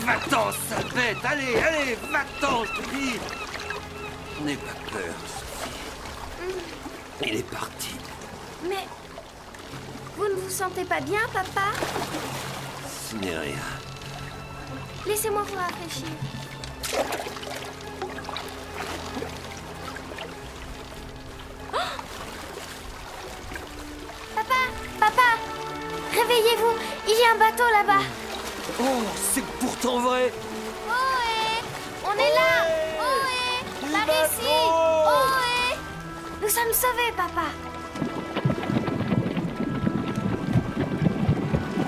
Va-t'en, sale bête. Allez, allez, va-t'en, je te dis. N'aie pas peur, Sophie. Il est parti. Mais... Vous ne vous sentez pas bien, papa? Ce n'est rien. Laissez-moi vous rafraîchir. Oh, papa! Réveillez-vous! Il y a un bateau là-bas! Oh, c'est pourtant vrai. Ohé! On est là! Ohé! Par ici! Ohé! Nous sommes sauvés, papa!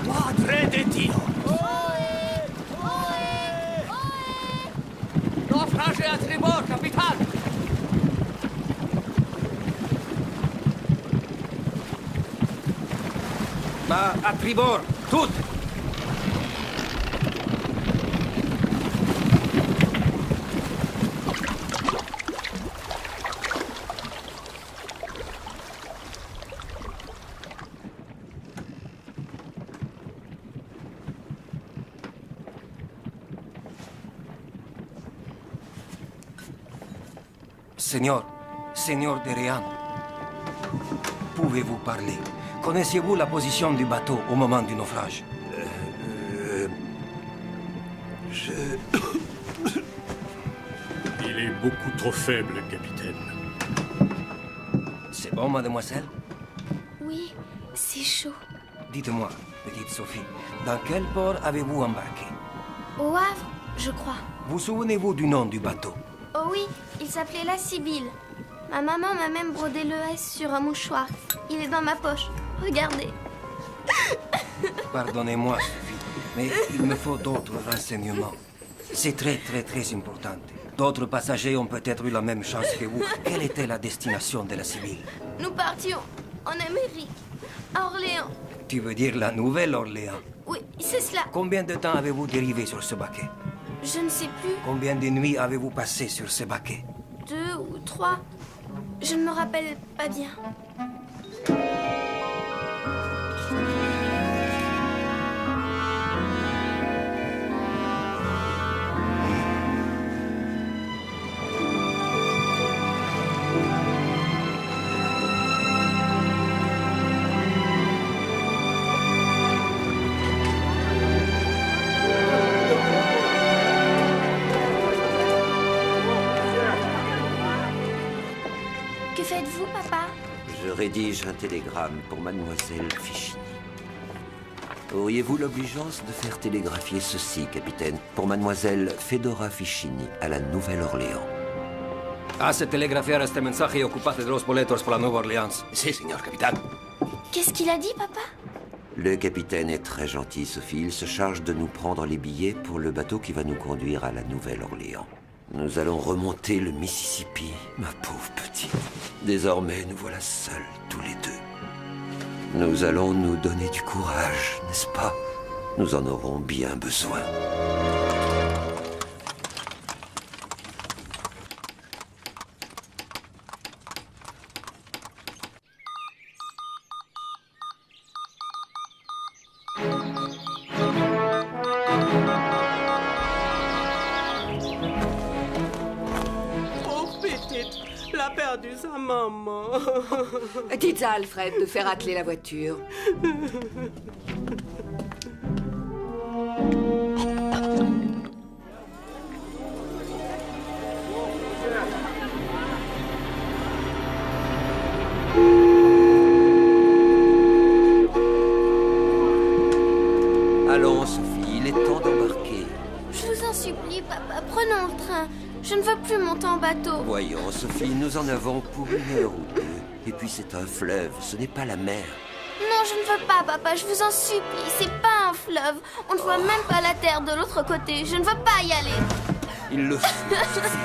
Padre de Dio. Ohé! Ohé! Ohé! Naufrage à tribord, capitaine. À tribord, toutes. Seigneur de Réan, pouvez-vous parler? Connaissiez-vous la position du bateau au moment du naufrage? Il est beaucoup trop faible, capitaine. C'est bon, mademoiselle? Oui, c'est chaud. Dites-moi, petite Sophie, dans quel port avez-vous embarqué? Au Havre, je crois. Vous souvenez-vous du nom du bateau? Oh oui, il s'appelait la Sibylle. Ma maman m'a même brodé le S sur un mouchoir. Il est dans ma poche. Regardez. Pardonnez-moi, Sophie, mais il me faut d'autres renseignements. C'est très important. D'autres passagers ont peut-être eu la même chance que vous. Quelle était la destination de la Sibylle? Nous partions en Amérique, à Orléans. Tu veux dire la Nouvelle-Orléans? Oui, c'est cela. Combien de temps avez-vous dérivé sur ce baquet? Je ne sais plus, Combien de nuits avez-vous passé sur ce baquet? 2 ou 3. Je ne me rappelle pas bien. Que faites-vous, papa? Je rédige un télégramme pour mademoiselle Fichini. Auriez-vous l'obligeance de faire télégraphier ceci, capitaine, pour mademoiselle Fedora Fichini, à la Nouvelle-Orléans? Hace telegrafiare este mensaje y ocupate de los boletos por la Nueva Orleans. Sí, señor capitán. Qu'est-ce qu'il a dit, papa? Le capitaine est très gentil, Sophie. Il se charge de nous prendre les billets pour le bateau qui va nous conduire à la Nouvelle-Orléans. Nous allons remonter le Mississippi, ma pauvre petite. Désormais, nous voilà seuls, tous les deux. Nous allons nous donner du courage, n'est-ce pas? Nous en aurons bien besoin. Pauvre petite, elle a perdu sa maman. Dites à Alfred de faire atteler la voiture. Allons, Sophie, il est temps d'embarquer. Je vous en supplie, papa, prenons le train. Je ne veux plus monter en bateau. Voyons, Sophie, nous en avons pour 1 heure ou 2. Et puis c'est un fleuve, ce n'est pas la mer. Non, je ne veux pas, papa, je vous en supplie. C'est pas un fleuve. On ne voit même pas la terre de l'autre côté. Je ne veux pas y aller. Il le faut, Sophie.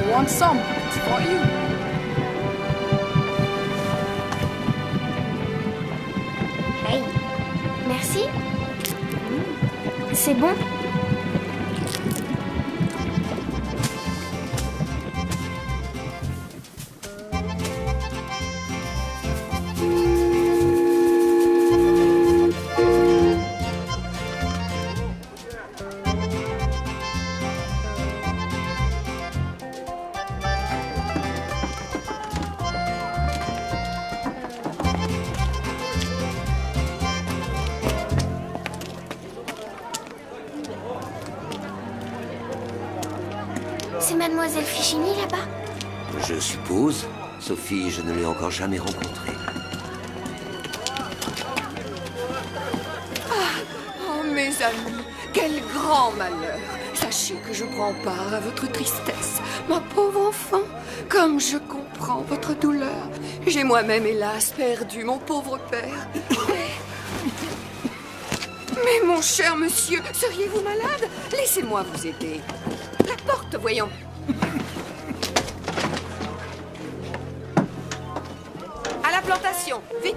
You want some? It's for you. Hey, merci. C'est bon? mademoiselle Fichini là-bas? Je suppose. Sophie, je ne l'ai encore jamais rencontrée. Oh, mes amis, quel grand malheur. Sachez que je prends part à votre tristesse. Ma pauvre enfant, comme je comprends votre douleur. J'ai moi-même, hélas, perdu mon pauvre père. Mais mon cher monsieur, seriez-vous malade? Laissez-moi vous aider. La porte, voyons. À la plantation, vite.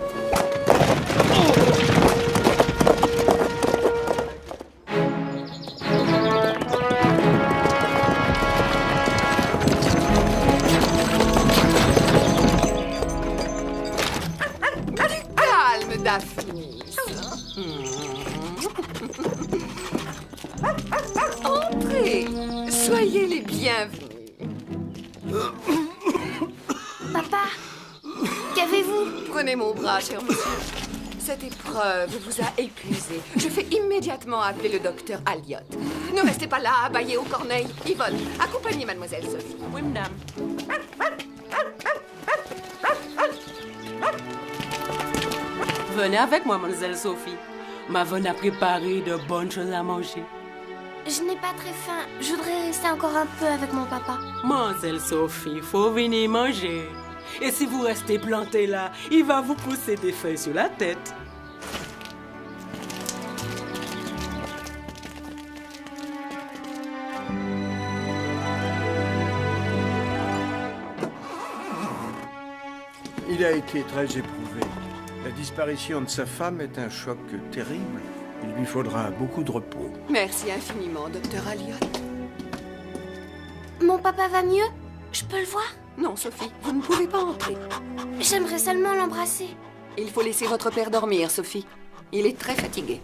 Calme, Daphnis. Entrez, soyez les bienvenus. Papa, qu'avez-vous? Prenez mon bras, cher monsieur. Cette épreuve vous a épuisé. Je fais immédiatement appeler le docteur Alliot. Ne restez pas là, abaillés aux corneilles. Yvonne, accompagnez mademoiselle Sophie. Oui, madame. Venez avec moi, mademoiselle Sophie. Maman a préparé de bonnes choses à manger. Je n'ai pas très faim. Je voudrais rester encore un peu avec mon papa. Mademoiselle Sophie, faut venir manger. Et si vous restez planté là, il va vous pousser des feuilles sur la tête. Il a été très éprouvé. La disparition de sa femme est un choc terrible. Il lui faudra beaucoup de repos. Merci infiniment, docteur Alliot. Mon papa va mieux? Je peux le voir? Non, Sophie, vous ne pouvez pas entrer. J'aimerais seulement l'embrasser. Il faut laisser votre père dormir, Sophie. Il est très fatigué.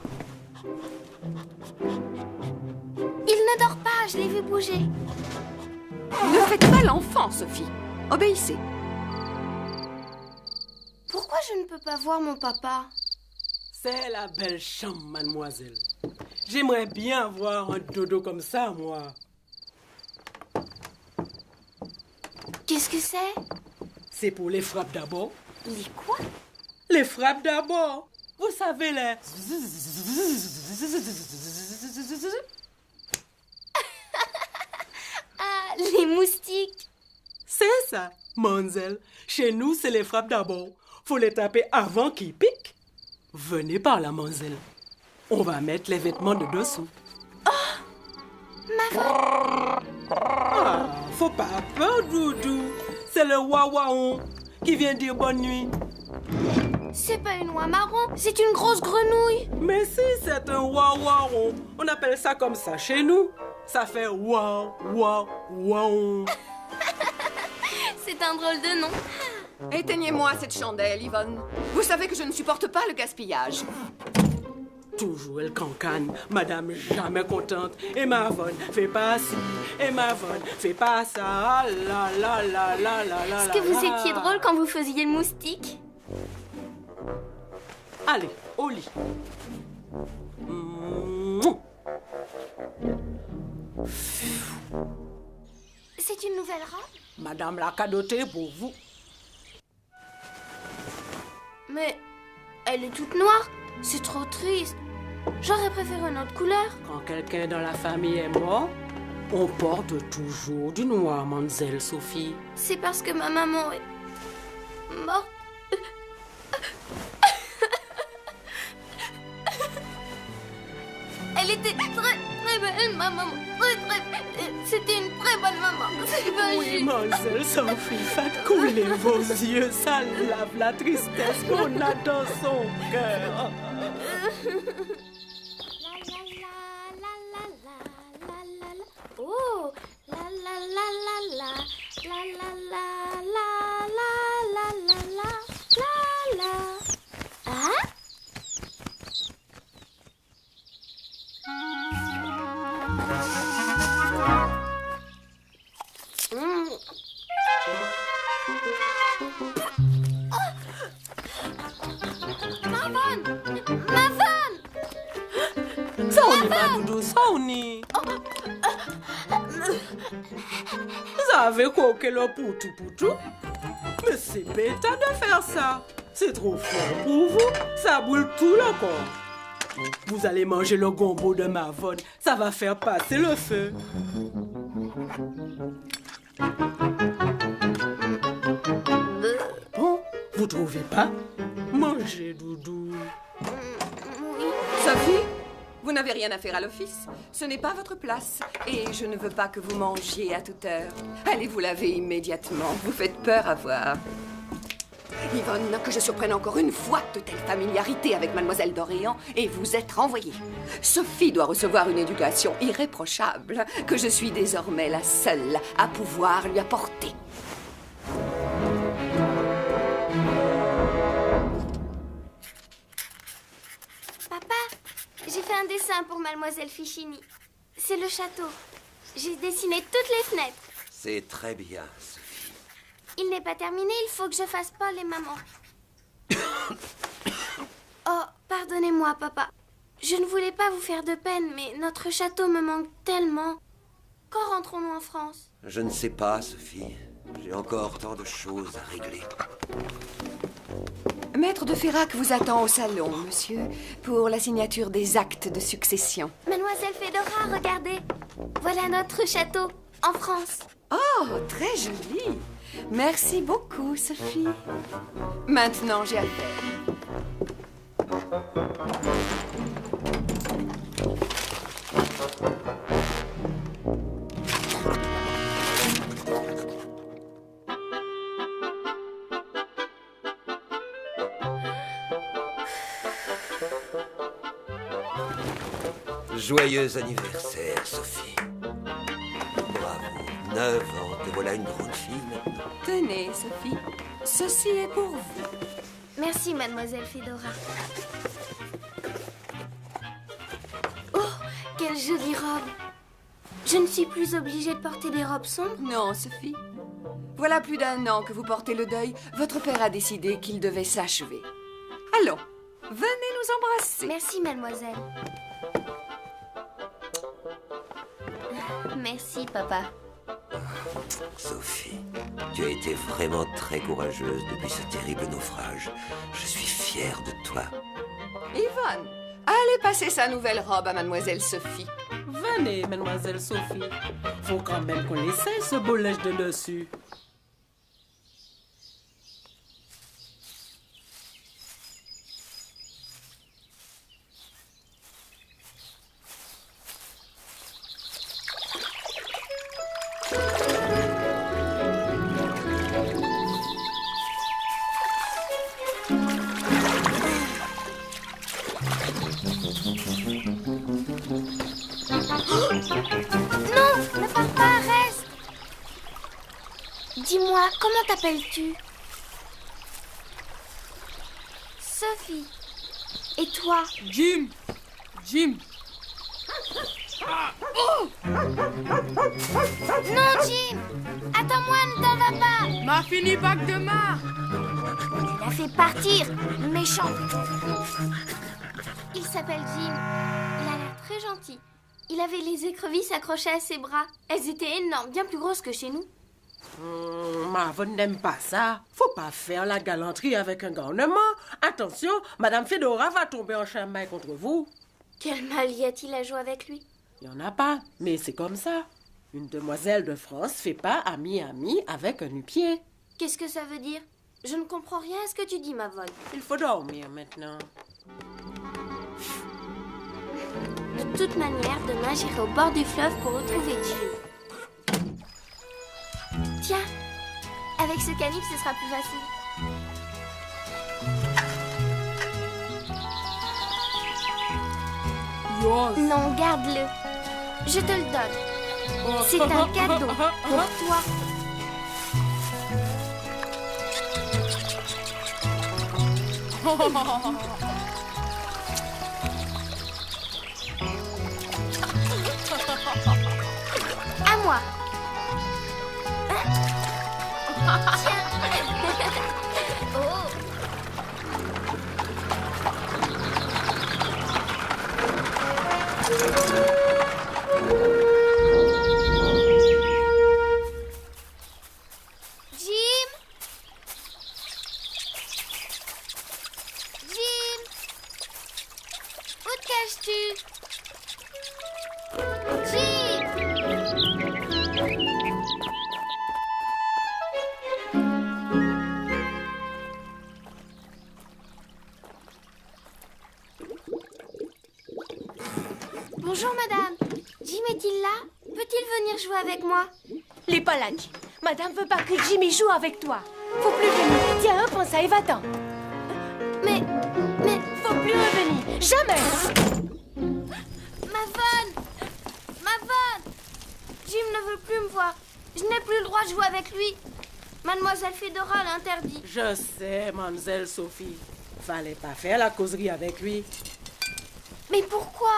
Il ne dort pas, je l'ai vu bouger. Ne faites pas l'enfant, Sophie. Obéissez. Pourquoi je ne peux pas voir mon papa? C'est la belle chambre, mademoiselle. J'aimerais bien avoir un dodo comme ça, moi. Qu'est-ce que c'est? C'est pour les frappes d'abord. Les quoi? Les frappes d'abord. Vous savez, les... Ah, les moustiques. C'est ça, mademoiselle. Chez nous, c'est les frappes d'abord. Faut les taper avant qu'ils piquent. Venez par là, mademoiselle. On va mettre les vêtements de dessous. Ah, faut pas peur, Doudou. C'est le wawaon qui vient dire bonne nuit. C'est pas une oie marron, c'est une grosse grenouille. Mais si, c'est un wawaon. On appelle ça comme ça chez nous. Ça fait waouh, waouh, waouh. C'est un drôle de nom. Éteignez-moi cette chandelle, Yvonne. Vous savez que je ne supporte pas le gaspillage. Toujours elle cancane, madame jamais contente. Et ma vonne, fais pas ci. Et ma vonne, fais pas ça. Ah, la la la la la la. Est-ce que vous étiez drôle quand vous faisiez le moustique? Allez, au lit. C'est une nouvelle robe? Madame l'a cadotée pour vous. Mais elle est toute noire. C'est trop triste. J'aurais préféré une autre couleur. Quand quelqu'un dans la famille est mort, on porte toujours du noir, mademoiselle Sophie. C'est parce que ma maman est morte. Elle était très belle, ma maman. C'était une très bonne maman. C'est pas Oui, juste. mademoiselle Sophie, faites couler vos yeux, ça lave la tristesse qu'on a dans son cœur. Oh, la la la la la, la la la la la la la la la. Hein? Ma vanne! Ça on est pas doudou, ça on est. savez croquer le poutou. Mais c'est bête de faire ça. C'est trop fort pour vous. Ça brûle tout le corps. Vous allez manger le gombo de Mavonne. Ça va faire passer le feu. Bon, vous trouvez pas? Mangez, Doudou. Sophie, vous n'avez rien à faire à l'office. Ce n'est pas votre place. Et je ne veux pas que vous mangiez à toute heure. Allez vous laver immédiatement. Vous faites peur à voir. Yvonne, que je surprenne encore une fois de telle familiarité avec Mademoiselle d'Orléans et vous êtes renvoyée. Sophie doit recevoir une éducation irréprochable que je suis désormais la seule à pouvoir lui apporter. Papa, j'ai fait un dessin pour Mademoiselle Fichini. C'est le château. J'ai dessiné toutes les fenêtres. C'est très bien, Sophie. Il n'est pas terminé, il faut que je fasse Paul et maman. Oh, pardonnez-moi, papa. Je ne voulais pas vous faire de peine, mais notre château me manque tellement. Quand rentrons-nous en France? Je ne sais pas, Sophie. J'ai encore tant de choses à régler. Maître de Ferrac vous attend au salon, monsieur, pour la signature des actes de succession. Mademoiselle Fedora, regardez. Voilà notre château, en France. Oh, très joli. Merci beaucoup, Sophie. Maintenant, j'ai à faire. Joyeux anniversaire, Sophie. Bravo, 9 ans, te voilà une grande fille maintenant. Tenez, Sophie, ceci est pour vous. Merci, Mademoiselle Fedora. Oh, quelle jolie robe. Je ne suis plus obligée de porter des robes sombres. Non, Sophie. Voilà plus d'1 an que vous portez le deuil. Votre père a décidé qu'il devait s'achever. Allons, venez nous embrasser. Merci, mademoiselle. Merci, papa. Sophie, tu as été vraiment très courageuse depuis ce terrible naufrage. Je suis fier de toi. Yvonne, allez passer sa nouvelle robe à mademoiselle Sophie. Venez, mademoiselle Sophie. Faut quand même qu'on essaye ce beau linge de dessus. Non, ne pars pas, reste. Dis-moi, comment t'appelles-tu? Sophie. Et toi? Jim. Non, Jim. Attends-moi, ne t'en va pas. M'a fini bac de main. Tu l'as fait partir, méchant. Il s'appelle Jim. Il a l'air très gentil. Il avait les écrevisses accrochées à ses bras. Elles étaient énormes, bien plus grosses que chez nous. Mavonne n'aime pas ça. Faut pas faire la galanterie avec un garnement. Attention, Madame Fedora va tomber en chamaille contre vous. Quel mal y a-t-il à jouer avec lui? Il n'y en a pas, mais c'est comme ça. Une demoiselle de France fait pas ami-ami avec un nu-pied. Qu'est-ce que ça veut dire? Je ne comprends rien à ce que tu dis, Mavonne. Il faut dormir maintenant. De toute manière, demain, j'irai au bord du fleuve pour retrouver Jim. Tiens, avec ce canif, ce sera plus facile. Non, garde-le. Je te le donne. C'est un cadeau pour toi. À moi. Tiens. Oh. Bonjour, madame. Jim est-il là? Peut-il venir jouer avec moi? Il est pas là, Jim. Madame veut pas que Jimmy joue avec toi. Faut plus venir. Tiens, prends ça et va-t'en. Mais... Faut plus revenir. Jamais. Ma vanne! Ma vanne! Jim ne veut plus me voir. Je n'ai plus le droit de jouer avec lui. Mademoiselle Fedora l'interdit. Je sais, mademoiselle Sophie. Fallait pas faire la causerie avec lui. Mais pourquoi?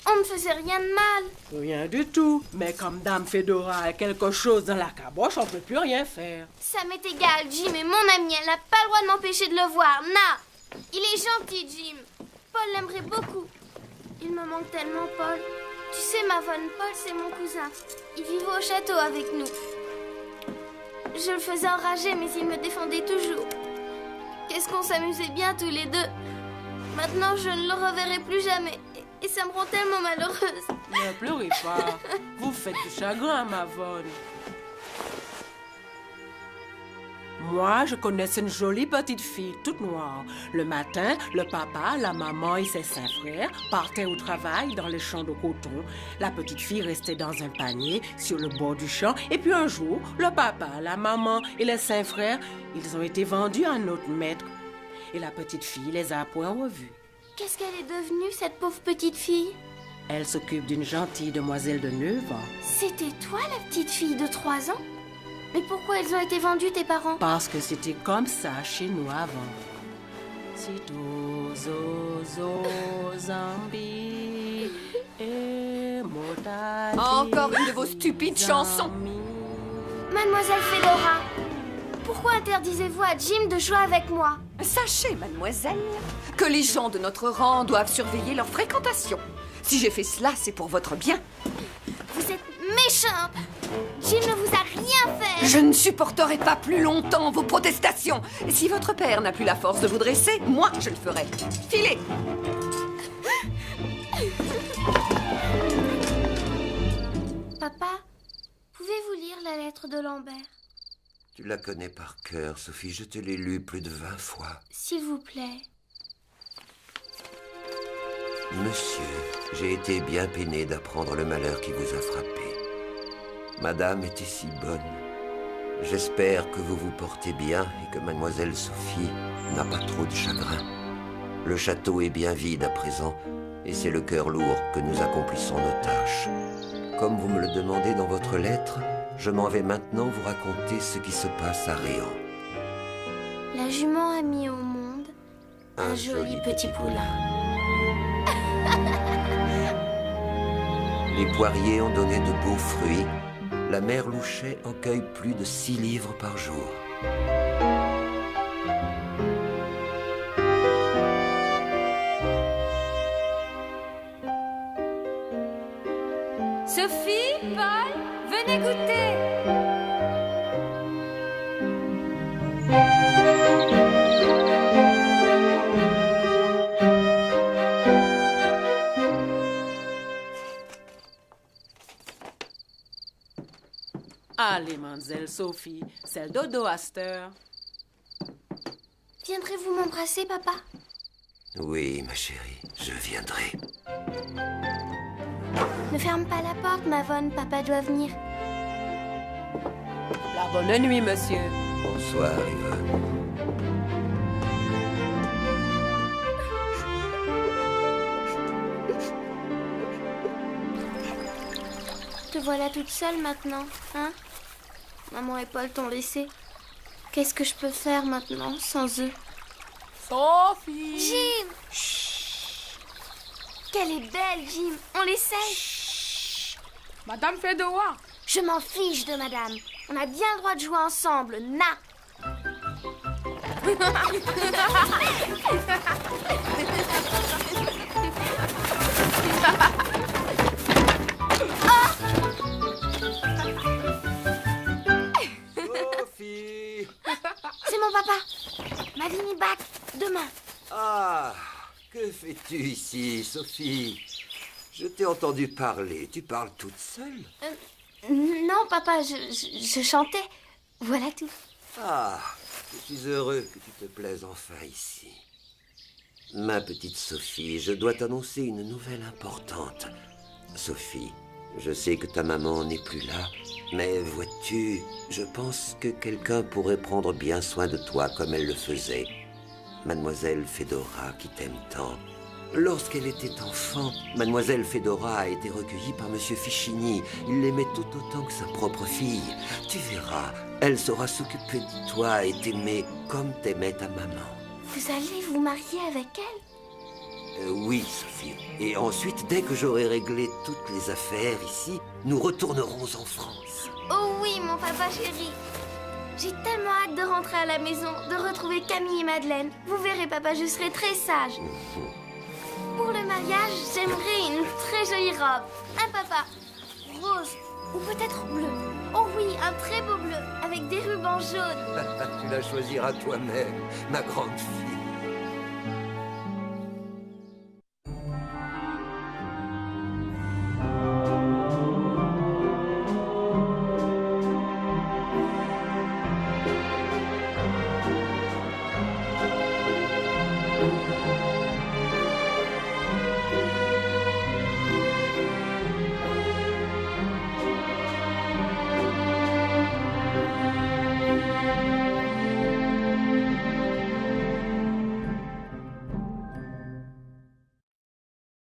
On ne faisait rien de mal. Rien du tout. Mais comme Dame Fedora a quelque chose dans la caboche, on peut plus rien faire. Ça m'est égal, Jim est mon ami. Elle n'a pas le droit de m'empêcher de le voir. Na! Il est gentil, Jim. Paul l'aimerait beaucoup. Il me manque tellement, Paul. Tu sais, Mavonne, Paul, c'est mon cousin. Il vivait au château avec nous. Je le faisais enrager, mais il me défendait toujours. Qu'est-ce qu'on s'amusait bien tous les deux. Maintenant, je ne le reverrai plus jamais. Et ça me rend tellement malheureuse. Ne pleurez pas. Vous faites du chagrin, Mavonne. Moi, je connaissais une jolie petite fille, toute noire. Le matin, le papa, la maman et ses 5 frères partaient au travail dans les champs de coton. La petite fille restait dans un panier sur le bord du champ. Et puis un jour, le papa, la maman et les 5 frères, ils ont été vendus à un autre maître. Et la petite fille les a point revus. Qu'est-ce qu'elle est devenue, cette pauvre petite fille? Elle s'occupe d'une gentille demoiselle de 9 ans. C'était toi, la petite fille de 3 ans? Mais pourquoi ils ont été vendus, tes parents? Parce que c'était comme ça chez nous avant. Sito, zozo, zambi, et motati. Encore une de vos stupides chansons. Mademoiselle Fedora, pourquoi interdisez-vous à Jim de jouer avec moi? Sachez, mademoiselle, que les gens de notre rang doivent surveiller leur fréquentation. Si j'ai fait cela, c'est pour votre bien. Vous êtes méchante. Jim ne vous a rien fait. Je ne supporterai pas plus longtemps vos protestations. Et si votre père n'a plus la force de vous dresser, moi, je le ferai. Filez! Papa, pouvez-vous lire la lettre de Lambert? Tu la connais par cœur, Sophie. Je te l'ai lue plus de 20 fois. S'il vous plaît. Monsieur, j'ai été bien peiné d'apprendre le malheur qui vous a frappé. Madame était si bonne. J'espère que vous vous portez bien et que mademoiselle Sophie n'a pas trop de chagrin. Le château est bien vide à présent et c'est le cœur lourd que nous accomplissons nos tâches. Comme vous me le demandez dans votre lettre, je m'en vais maintenant vous raconter ce qui se passe à Réan. La jument a mis au monde un joli petit poulain. Les poiriers ont donné de beaux fruits. La mère Louchet en cueille plus de 6 livres par jour. Sophie, Paul, venez goûter. Allez, mademoiselle Sophie, c'est le dodo à cette heure. Viendrez-vous m'embrasser, papa? Oui, ma chérie, je viendrai. Ne ferme pas la porte, Mavonne, papa doit venir. La bonne nuit, monsieur. Bonsoir, Yvonne. Te voilà toute seule maintenant, hein? Maman et Paul t'ont laissé. Qu'est-ce que je peux faire maintenant sans eux? Sophie! Jim! Chut! Qu'elle est belle, Jim! On l'essaye! Madame Fedora! Je m'en fiche de madame. On a bien le droit de jouer ensemble, na! Sophie! C'est mon papa. Ma Vinnie back demain. Ah, que fais-tu ici, Sophie? Je t'ai entendu parler. Tu parles toute seule? Non, papa, je chantais. Voilà tout. Ah, je suis heureux que tu te plaises enfin ici. Ma petite Sophie, je dois t'annoncer une nouvelle importante. Sophie, je sais que ta maman n'est plus là, mais vois-tu, je pense que quelqu'un pourrait prendre bien soin de toi comme elle le faisait. Mademoiselle Fedora, qui t'aime tant. Lorsqu'elle était enfant, Mademoiselle Fedora a été recueillie par Monsieur Fichini. Il l'aimait tout autant que sa propre fille. Tu verras, elle saura s'occuper de toi et t'aimer comme t'aimait ta maman. Vous allez vous marier avec elle? Oui, Sophie. Et ensuite, dès que j'aurai réglé toutes les affaires ici, nous retournerons en France. Oh oui, mon papa chéri. J'ai tellement hâte de rentrer à la maison, de retrouver Camille et Madeleine. Vous verrez, papa, je serai très sage. Pour le mariage, j'aimerais une très jolie robe. Un papa rose ou peut-être bleu. Oh oui, un très beau bleu avec des rubans jaunes. Tu la choisiras toi-même, ma grande fille.